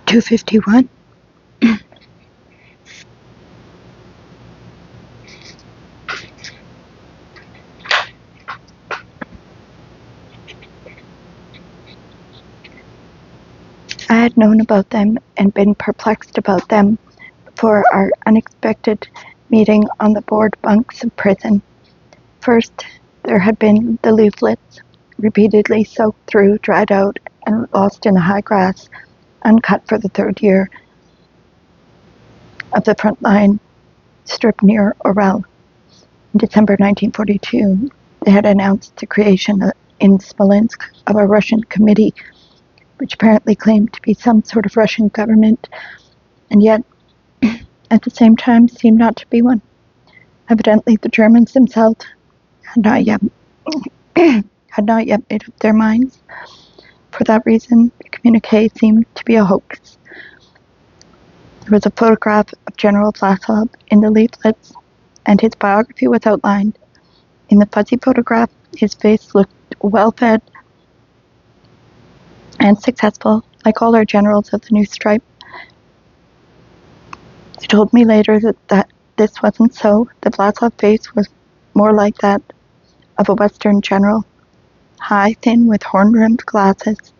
251. I had known about them and been perplexed about them before our unexpected meeting on the board bunks of prison. First, there had been the leaflets, repeatedly soaked through, dried out, and lost in the high grass, uncut for the third year of the front line strip near Orel. In December 1942, they had announced the creation in Smolensk of a Russian committee, which apparently claimed to be some sort of Russian government, and yet, at the same time, seemed not to be one. Evidently, the Germans themselves had not yet made up their minds. For that reason, the communique seemed to be a hoax. There was a photograph of General Vlasov in the leaflets, and his biography was outlined. In the fuzzy photograph, his face looked well-fed and successful, like all our generals of the new stripe. He told me later that this wasn't so. The Vlasov face was more like that of a Western general, high, thin, with horn-rimmed glasses.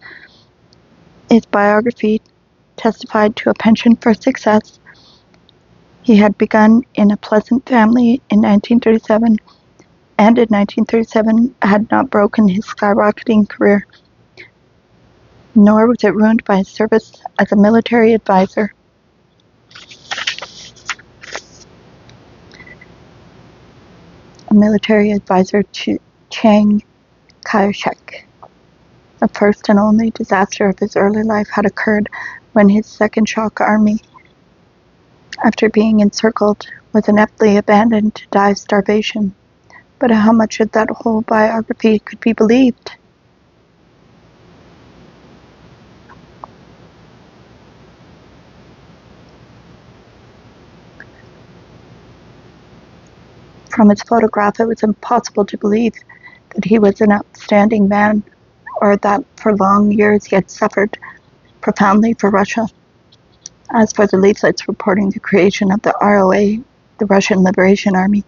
His biography testified to a penchant for success. He had begun in a pleasant family in 1937, and in 1937 had not broken his skyrocketing career, nor was it ruined by his service as a military advisor. To Ch.6. The first and only disaster of his early life had occurred when his second shock army, after being encircled, was ineptly abandoned to die of starvation. But how much of that whole biography could be believed? From his photograph, it was impossible to believe that he was an outstanding man, or that for long years he had suffered profoundly for Russia. As for the leaflets reporting the creation of the ROA, the Russian Liberation Army,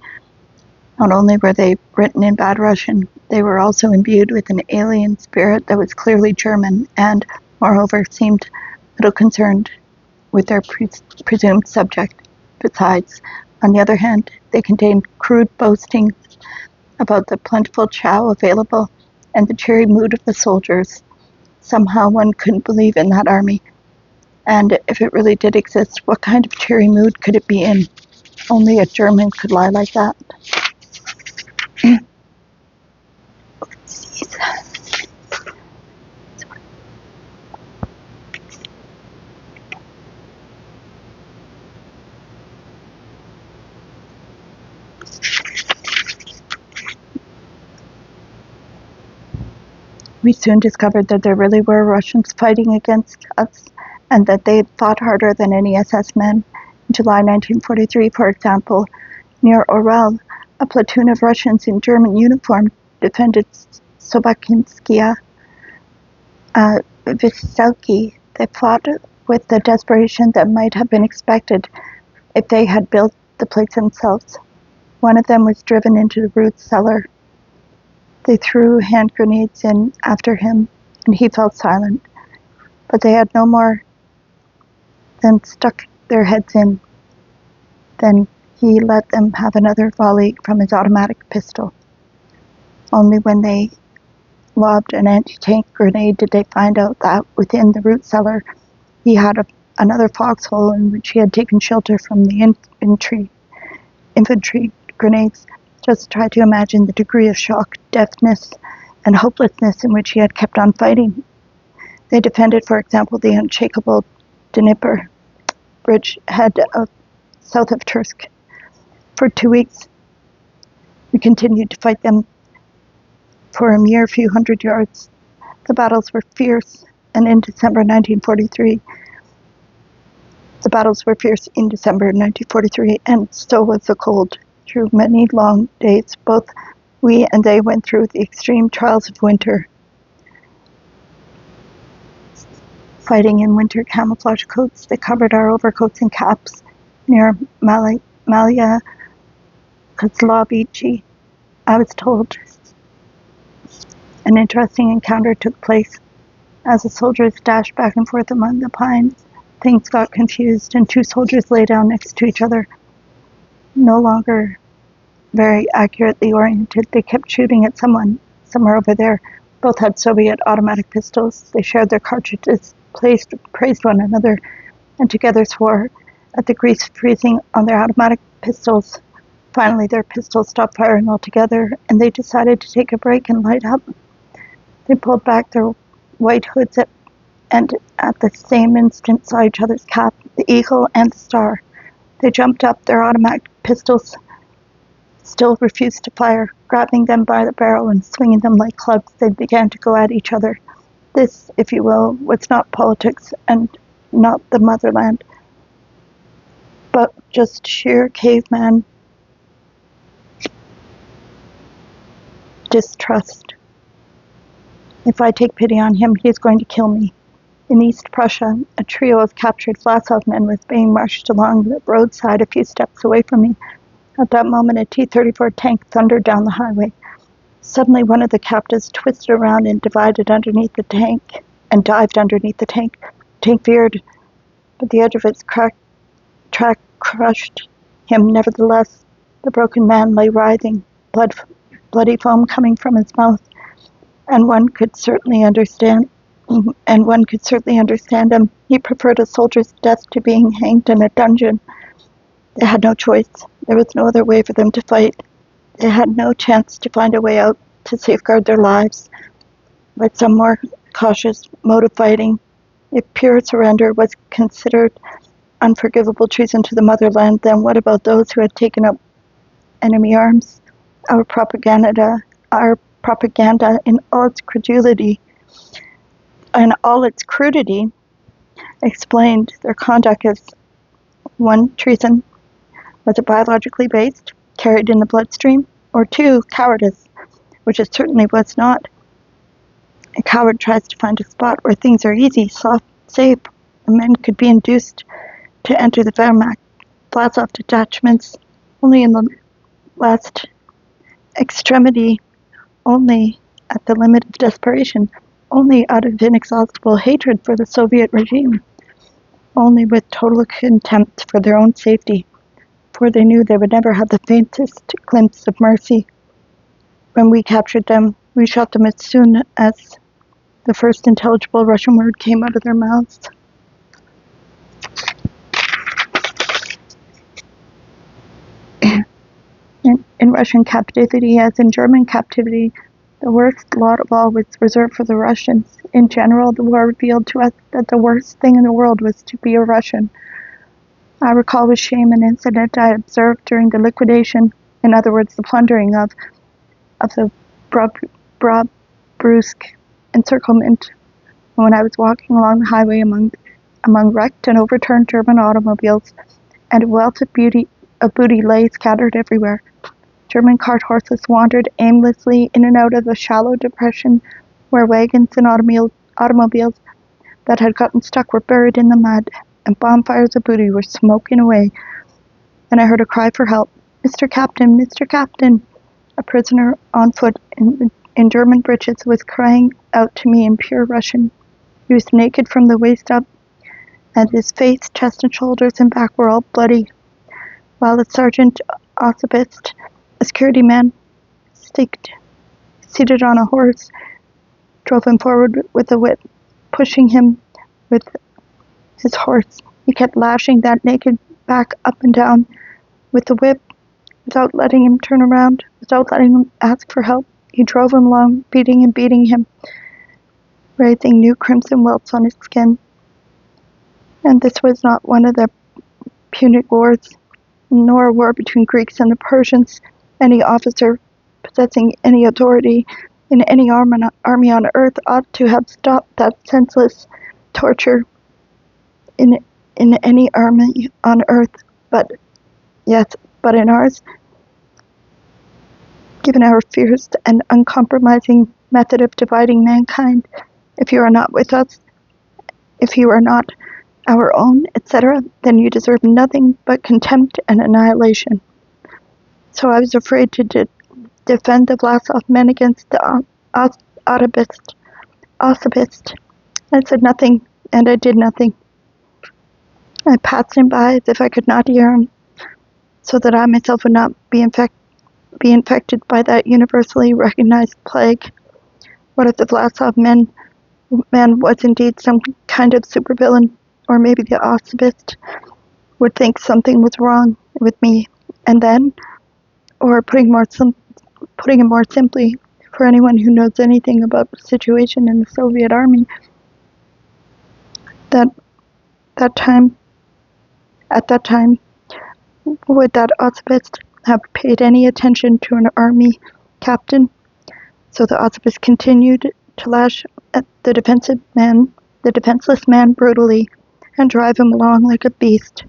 not only were they written in bad Russian, they were also imbued with an alien spirit that was clearly German and, moreover, seemed little concerned with their presumed subject. Besides, on the other hand, they contained crude boastings about the plentiful chow available and the cheery mood of the soldiers. Somehow one couldn't believe in that army. And if it really did exist, what kind of cheery mood could it be in? Only a German could lie like that. We soon discovered that there really were Russians fighting against us, and that they had fought harder than any SS men. In July 1943, for example, near Orel, a platoon of Russians in German uniform defended Sobakinskaya Vyselki. They fought with the desperation that might have been expected if they had built the place themselves. One of them was driven into the root cellar. They threw hand grenades in after him, and he fell silent. But they had no more than stuck their heads in. Then he let them have another volley from his automatic pistol. Only when they lobbed an anti-tank grenade did they find out that within the root cellar he had another foxhole in which he had taken shelter from the infantry grenades. Just try to imagine the degree of shock, deafness, and hopelessness in which he had kept on fighting. They defended, for example, the unshakable Dnieper bridgehead south of Tursk. For 2 weeks, we continued to fight them for a mere few hundred yards. The battles were fierce, and in December 1943, and so was the cold. Through many long days, both we and they went through the extreme trials of winter. fighting in winter camouflage coats that covered our overcoats and caps near Malia Kozlovici. I was told an interesting encounter took place. As the soldiers dashed back and forth among the pines, things got confused, and two soldiers lay down next to each other. No longer very accurately oriented, they kept shooting at someone somewhere over there. Both had Soviet automatic pistols. They shared their cartridges, praised one another, and together swore at the grease freezing on their automatic pistols. Finally, their pistols stopped firing altogether, and they decided to take a break and light up. They pulled back their white hoods and at the same instant saw each other's cap, the eagle and the star. They jumped up, their automatic pistols still refused to fire. Grabbing them by the barrel and swinging them like clubs, they began to go at each other. This, if you will, was not politics and not the motherland, but just sheer caveman distrust. If I take pity on him, he is going to kill me. In East Prussia, a trio of captured Vlasov men was being marched along the roadside a few steps away from me. At that moment, a T-34 tank thundered down the highway. Suddenly, one of the captives twisted around and dived underneath the tank. The tank veered, but the edge of its track crushed him. Nevertheless, the broken man lay writhing, bloody foam coming from his mouth, and one could certainly understand him. He preferred a soldier's death to being hanged in a dungeon. They had no choice. There was no other way for them to fight. They had no chance to find a way out to safeguard their lives. By some more cautious mode of fighting, if pure surrender was considered unforgivable treason to the motherland, then what about those who had taken up enemy arms? Our propaganda in all its crudity explained their conduct as 1, treason. Was it biologically based, carried in the bloodstream? Or 2, cowardice, which it certainly was not. A coward tries to find a spot where things are easy, soft, safe, and men could be induced to enter the Wehrmacht. Vlasov detachments only in the last extremity, only at the limit of desperation, only out of inexhaustible hatred for the Soviet regime, only with total contempt for their own safety, for they knew they would never have the faintest glimpse of mercy. When we captured them, we shot them as soon as the first intelligible Russian word came out of their mouths. In Russian captivity, as in German captivity, the worst lot of all was reserved for the Russians. In general, the war revealed to us that the worst thing in the world was to be a Russian. I recall with shame an incident I observed during the liquidation, in other words, the plundering of the Brabrusk encirclement, when I was walking along the highway among wrecked and overturned German automobiles, and a wealth of booty lay scattered everywhere. German cart horses wandered aimlessly in and out of a shallow depression where wagons and automobiles that had gotten stuck were buried in the mud, and bonfires of booty were smoking away. And I heard a cry for help. "Mr. Captain, Mr. Captain!" A prisoner on foot in German breeches was crying out to me in pure Russian. He was naked from the waist up, and his face, chest and shoulders and back were all bloody, while the sergeant Ossipist, a security man, seated on a horse, drove him forward with a whip, pushing him with his horse. He kept lashing that naked back up and down with the whip, without letting him turn around, without letting him ask for help. He drove him along, beating and beating him, raising new crimson welts on his skin. And this was not one of the Punic wars, nor a war between Greeks and the Persians. Any officer possessing any authority in any army on earth ought to have stopped that senseless torture in any army on earth. But in ours, given our fierce and uncompromising method of dividing mankind, if you are not with us, If you are not our own, etc., then you deserve nothing but contempt and annihilation. So I was afraid to defend the Vlasov men against the Ossipist. I said nothing, and I did nothing. I passed him by as if I could not hear him, so that I myself would not be infected by that universally recognized plague. What if the Vlasov man was indeed some kind of supervillain, or maybe the Ossipist would think something was wrong with me, and then, or putting it more simply, for anyone who knows anything about the situation in the Soviet army, at that time, would that Ossipist have paid any attention to an army captain? So the Ossipist continued to lash at the defenseless man brutally, and drive him along like a beast.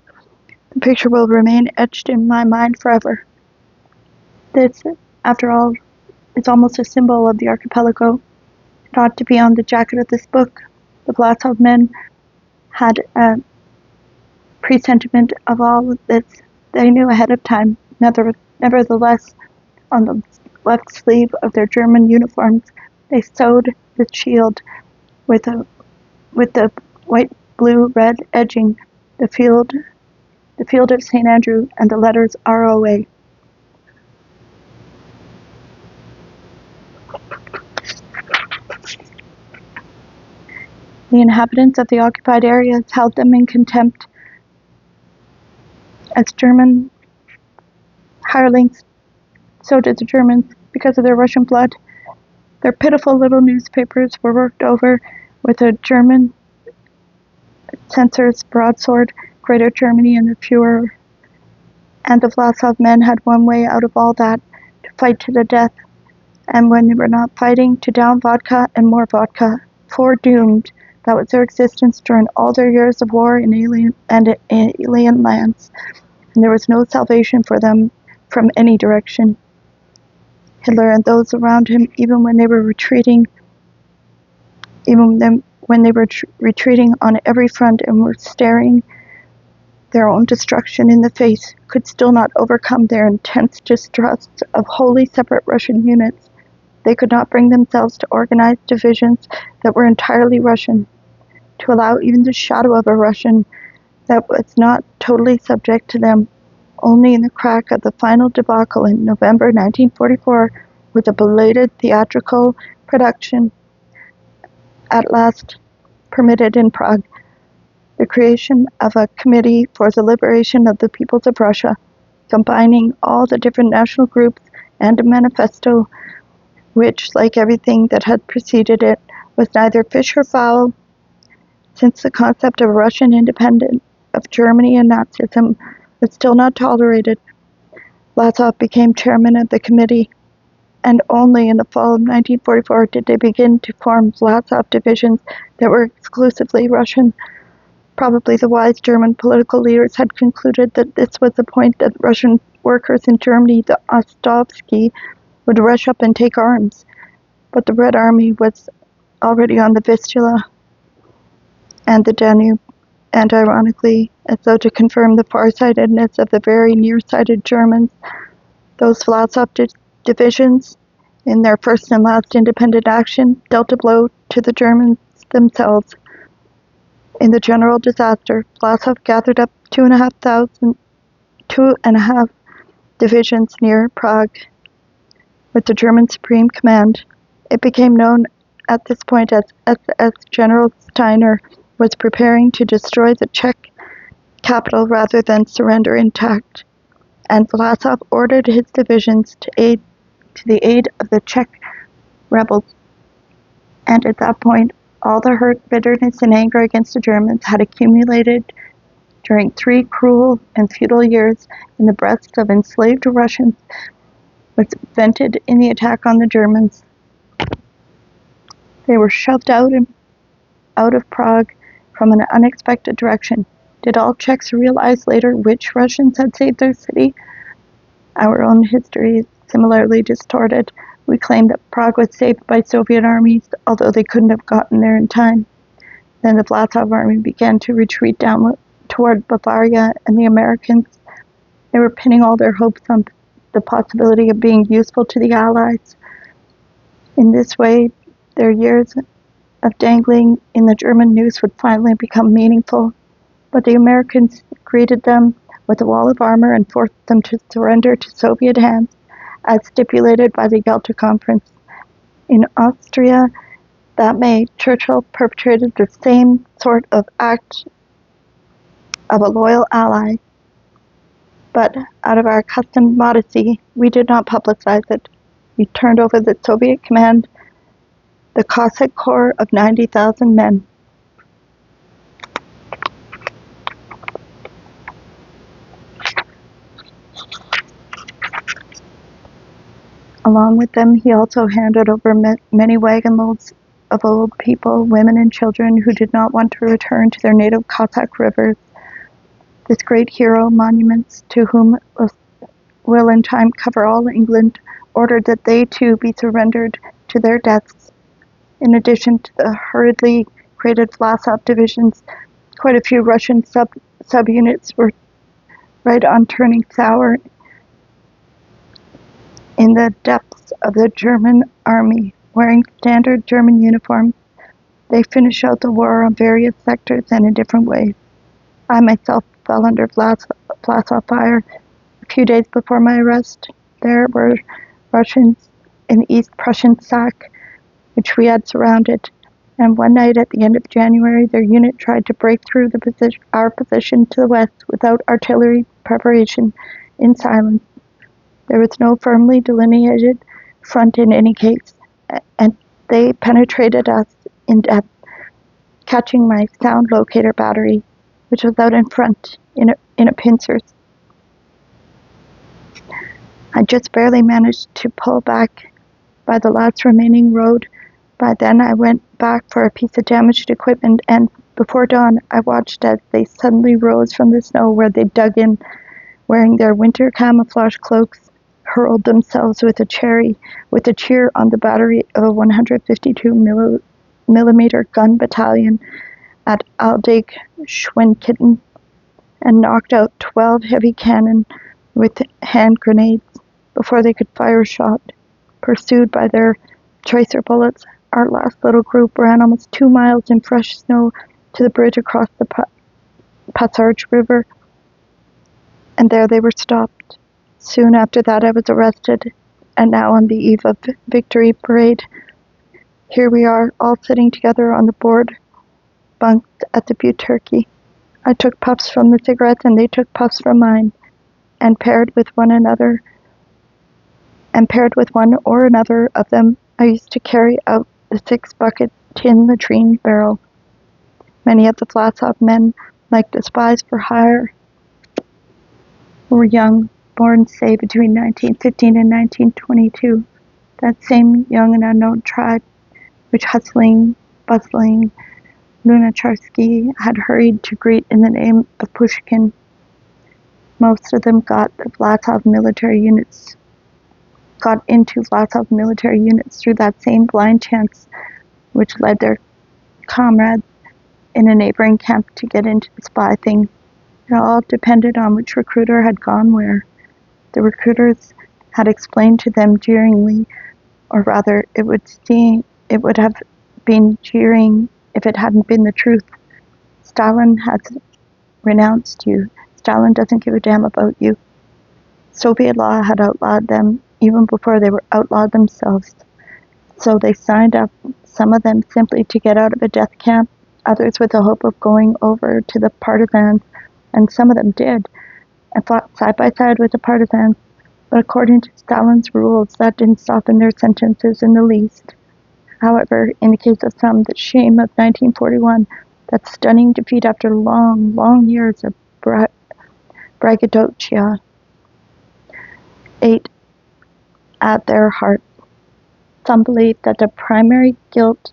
The picture will remain etched in my mind forever. This, after all, is almost a symbol of the archipelago. It ought to be on the jacket of this book. The Vlasov men had a presentiment of all of this. They knew ahead of time. Nevertheless, on the left sleeve of their German uniforms, they sewed the shield with the white, blue, red edging, the field of St. Andrew, and the letters ROA. The inhabitants of the occupied areas held them in contempt as German hirelings. So did the Germans, because of their Russian blood. Their pitiful little newspapers were worked over with a German censor's broadsword, Greater Germany and the Fuhrer. And the Vlasov men had one way out of all that, to fight to the death. And when they were not fighting, to down vodka and more vodka. Foredoomed. That was their existence during all their years of war in alien lands. And there was no salvation for them from any direction. Hitler and those around him, even when they were retreating on every front and were staring their own destruction in the face, could still not overcome their intense distrust of wholly separate Russian units. They could not bring themselves to organize divisions that were entirely Russian, to allow even the shadow of a Russian that was not totally subject to them. Only in the crack of the final debacle in November 1944, with a belated theatrical production at last permitted in Prague, the creation of a committee for the liberation of the peoples of Russia, combining all the different national groups, and a manifesto which, like everything that had preceded it, was neither fish or fowl, since the concept of Russian independence of Germany and Nazism was still not tolerated. Vlasov became chairman of the committee, and only in the fall of 1944 did they begin to form Vlasov divisions that were exclusively Russian. Probably the wise German political leaders had concluded that this was the point that Russian workers in Germany, the Ostovsky, would rush up and take arms. But the Red Army was already on the Vistula and the Danube, and ironically, as though to confirm the farsightedness of the very nearsighted Germans, those Vlasov divisions, in their first and last independent action, dealt a blow to the Germans themselves. In the general disaster, Vlasov gathered up 2.5 divisions near Prague with the German Supreme Command. It became known at this point as SS General Steiner was preparing to destroy the Czech capital rather than surrender intact, and Vlasov ordered his divisions to the aid of the Czech rebels. And at that point, all the hurt, bitterness, and anger against the Germans had accumulated during 3 cruel and futile years in the breasts of enslaved Russians was vented in the attack on the Germans. They were shoved out of Prague from an unexpected direction. Did all Czechs realize later which Russians had saved their city? Our own history is similarly distorted. We claim that Prague was saved by Soviet armies, although they couldn't have gotten there in time. Then the Vlasov army began to retreat down toward Bavaria, and the Americans, they were pinning all their hopes on the possibility of being useful to the Allies. In this way, their years of dangling in the German noose would finally become meaningful, but the Americans greeted them with a wall of armor and forced them to surrender to Soviet hands, as stipulated by the Yalta Conference. In Austria, that May, Churchill perpetrated the same sort of act of a loyal ally, but out of our accustomed modesty, we did not publicize it. We turned over the Soviet command, the Cossack Corps of 90,000 men. Along with them, he also handed over many wagon loads of old people, women, and children who did not want to return to their native Cossack rivers. This great hero, monuments to whom will in time cover all England, ordered that they too be surrendered to their deaths. In addition to the hurriedly created Vlasov divisions, quite a few Russian subunits were right on turning sour in the depths of the German army. Wearing standard German uniforms, they finished out the war on various sectors and in different ways. I myself fell under Vlasov fire a few days before my arrest. There were Russians in East Prussian Sack, which we had surrounded, and one night at the end of January, their unit tried to break through our position to the west without artillery preparation, in silence. There was no firmly delineated front in any case, and they penetrated us in depth, catching my sound locator battery, which was out in front in a pincers. I just barely managed to pull back by the last remaining road. By then I went back for a piece of damaged equipment, and before dawn I watched as they suddenly rose from the snow where they dug in, wearing their winter camouflage cloaks, hurled themselves with a cheer on the battery of a 152 millimeter gun battalion at Aldig Schwenkitten, and knocked out 12 heavy cannon with hand grenades before they could fire a shot. Pursued by their tracer bullets, our last little group ran almost 2 miles in fresh snow to the bridge across the Passarge River, and there they were stopped. Soon after that I was arrested, and now on the eve of Victory Parade, here we are, all sitting together on the board bunked at the Butte Turkey. I took puffs from the cigarettes, and they took puffs from mine, and paired with one or another of them, I used to carry out the 6-bucket tin latrine barrel. Many of the Vlasov men, like the spies for hire, were young, born, say, between 1915 and 1922, that same young and unknown tribe which hustling, bustling Lunacharsky had hurried to greet in the name of Pushkin. Most of them got into Vlasov military units through that same blind chance which led their comrades in a neighboring camp to get into the spy thing. It all depended on which recruiter had gone where. The recruiters had explained to them jeeringly, or rather it would have been jeering if it hadn't been the truth. Stalin has renounced you. Stalin doesn't give a damn about you. Soviet law had outlawed them even before they were outlawed themselves. So they signed up, some of them simply to get out of a death camp, others with the hope of going over to the partisans, and some of them did, and fought side by side with the partisans. But according to Stalin's rules, that didn't soften their sentences in the least. However, in the case of some, the shame of 1941, that stunning defeat after long, long years of braggadocio, ate at their heart. Some believed that the primary guilt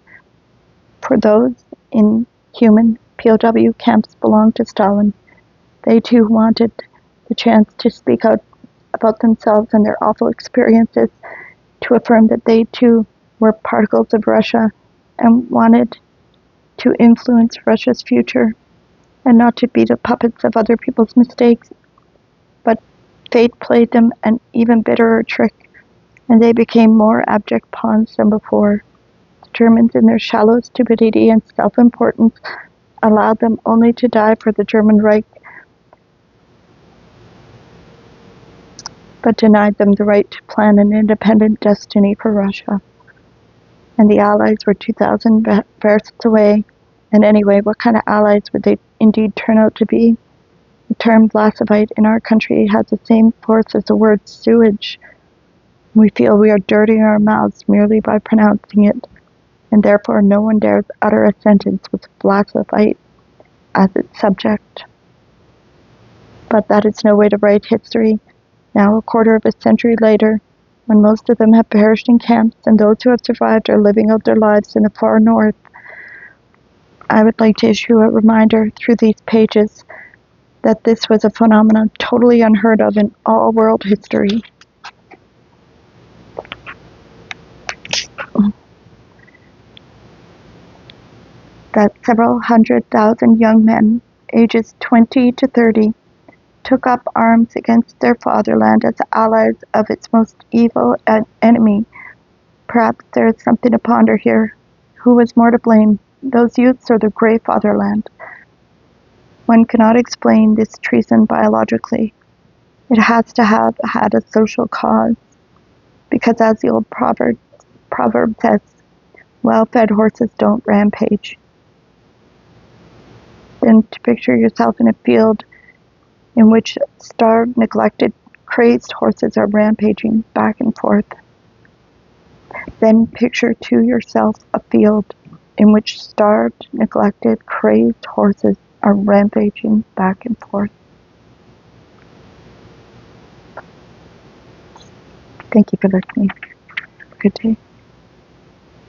for those in human POW camps belonged to Stalin. They too wanted the chance to speak out about themselves and their awful experiences, to affirm that they too were particles of Russia, and wanted to influence Russia's future and not to be the puppets of other people's mistakes. But fate played them an even bitterer trick, and they became more abject pawns than before. The Germans, in their shallow stupidity and self-importance, allowed them only to die for the German Reich, but denied them the right to plan an independent destiny for Russia. And the Allies were 2,000 versts away, and anyway, what kind of allies would they indeed turn out to be? The term Blasovite in our country has the same force as the word sewage. We feel we are dirtying our mouths merely by pronouncing it, and therefore no one dares utter a sentence with Blasovite as its subject. But that is no way to write history. Now, a quarter of a century later, when most of them have perished in camps and those who have survived are living out their lives in the far north, I would like to issue a reminder through these pages that this was a phenomenon totally unheard of in all world history. That several 100,000 young men, ages 20 to 30, took up arms against their fatherland as allies of its most evil enemy. Perhaps there is something to ponder here. Who was more to blame, those youths or the grey fatherland? One cannot explain this treason biologically. It has to have had a social cause, because as the old proverb says, well-fed horses don't rampage. Then to picture yourself in a field in which starved, neglected, crazed horses are rampaging back and forth. Then picture to yourself a field in which starved, neglected, crazed horses are rampaging back and forth. Thank you for listening. Good day.